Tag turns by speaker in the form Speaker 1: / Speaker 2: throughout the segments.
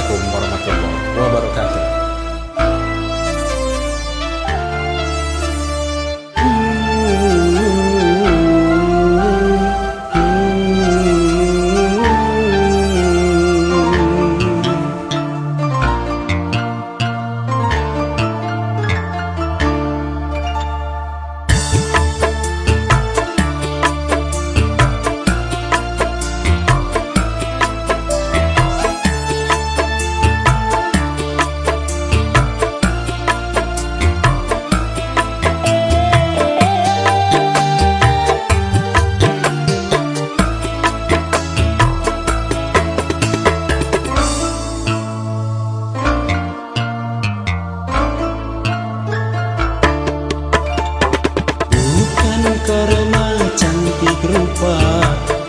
Speaker 1: Assalamualaikum warahmatullahi wabarakatuh.
Speaker 2: Karena cantik rupa ku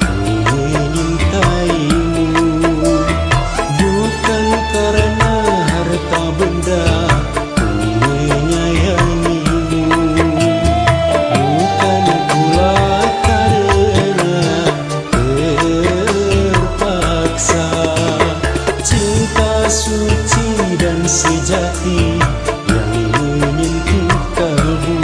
Speaker 2: menyintaimu, bukan karena harta benda ku menyayangimu, bukan pula karena terpaksa. Cinta suci dan sejati yang menyentuh kalbu,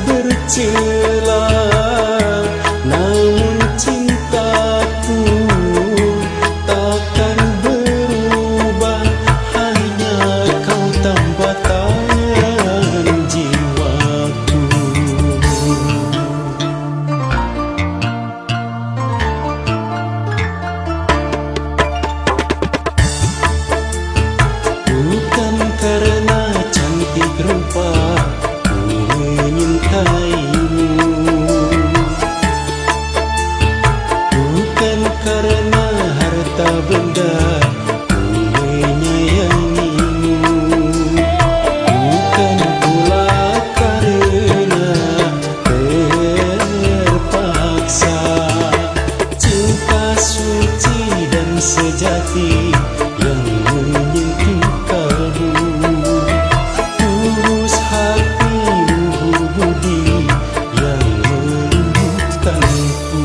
Speaker 2: bercela, namun cintaku takkan berubah, hanya kau tambahkan jiwaku. Bukan karena cantik rupa menyintaimu, bukan karena harta benda ku menyayangimu, bukan pula karena terpaksa. Cinta suci dan sejati yang menyentuh kalbu, tulus hatimu, budi yang meluluhkanku.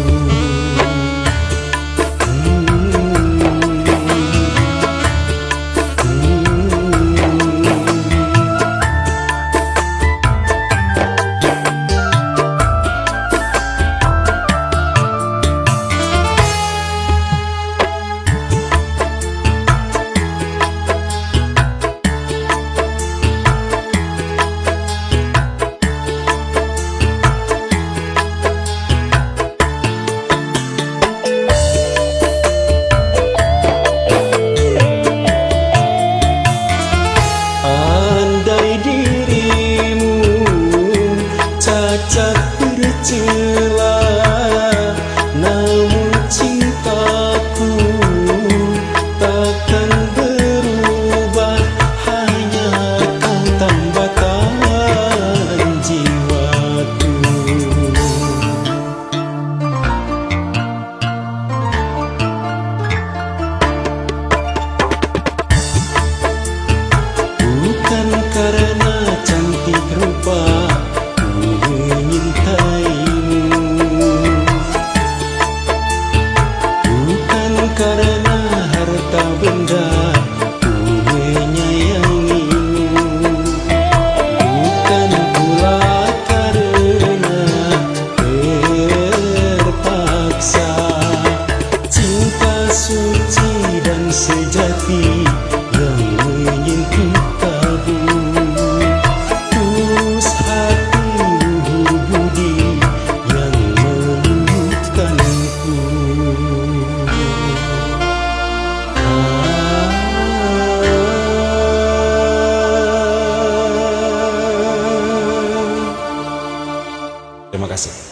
Speaker 1: kasih.